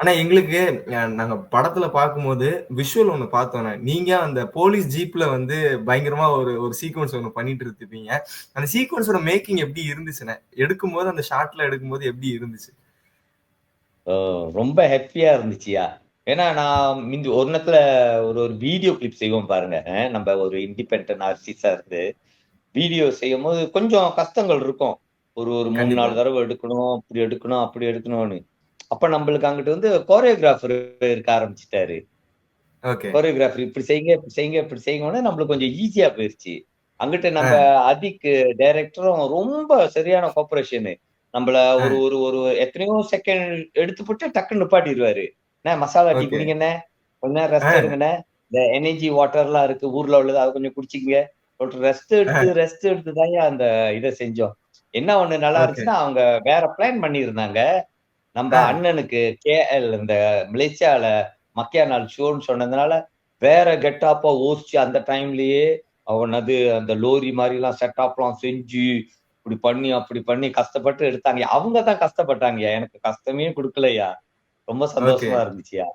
ஆனா எங்களுக்கு நாங்க படத்துல பார்க்கும்போது விஷுவல் ஒண்ணு பார்த்தோம். நீங்க அந்த போலீஸ் ஜீப்ல வந்து பயங்கரமா ஒரு ஒரு சீக்வென்ஸ் ஒண்ணு பண்ணிட்டு இருப்பீங்க. அந்த சீக்வென்ஸோட மேக்கிங் எப்படி இருந்துச்சுண்ணே? எடுக்கும்போது அந்த ஷாட்ல எடுக்கும்போது எப்படி இருந்துச்சு? ஓ! ரொம்ப ஹேப்பியா இருந்துச்சுயா. ஏன்னா நான் மிந்தி ஒரு நேரத்துல ஒரு ஒரு வீடியோ கிளிப் செய்வோம் பாருங்க. நம்ப ஒரு இண்டிபெண்டன்ட் ஆர்டிஸ்ட்டா இருந்து, வீடியோ செய்யும்போது கொஞ்சம் கஷ்டங்கள் இருக்கும். ஒரு ஒரு 3, கண்டிப்பா. 4 தடவ எடுக்கணும், இப்படி எடுக்கணும், அப்படி எடுக்கணும்னு. அப்ப நம்பளுக்கு அங்கிட்டு வந்து கோரியோகிராஃபர் இருக்க ஆரம்பிச்சுட்டாரு. ஓகே. கோரியோகிராஃபர் இப்படி செய்யுங்க, இப்படி செய்யுங்க, இப்படி செய்யுங்கன்னு நம்மளுக்கு கொஞ்சம் ஈஸியா போயிருச்சு. அங்கிட்டு ஆ, நம்ப அதிக் டைரக்டரும் ரொம்ப சரியான கோஆப்பரேஷனு. நம்பள ஆ. ஒரு ஒரு ஒரு எத்தனையோ செகண்ட் எடுத்துப்புட்டு டக்குன்னு நிப்பாட்டிருவாரு. "அண்ணே மசாலா டீ ஓகே. குடிங்கண்ணே. கொஞ்ச நேரம் ஆ, ரெஸ்ட் எடுங்கண்ணே. இந்த எனர்ஜி வாட்டர்லாம் இருக்கு ஊர்ல உள்ளது. அத கொஞ்சம் குடிச்சுக்கங்க." சொல்லிட்டு ஆ. ரெஸ்ட் எடுத்து தான்யா அந்த இத செஞ்சோம். என்ன ஒண்ணு நல்லா ஓகே. இருந்துச்சுன்னா, அவங்க வேற பிளான் பண்ணியிருந்தாங்க. நம்ப ஆ. அண்ணனுக்கு KL இந்த மலேசியால மக்கியானால் ஷோன்னு சொன்னதுனால, வேற கெட்டப்பா யோசிச்சு அந்த டைம்லயே அவனது அந்த லோரி மாரிலாம் செட்டப்லாம் செஞ்சு, இப்படி பண்ணி, அப்படி பண்ணி கஷ்டப்பட்டு எடுத்தாங்க. அவங்க தான் கஷ்டப்பட்டாங்கயா. எனக்கு கஷ்டமே குடுக்கலையா. ரொம்ப ஓகே. சந்தோஷமா இருந்துச்சுயா.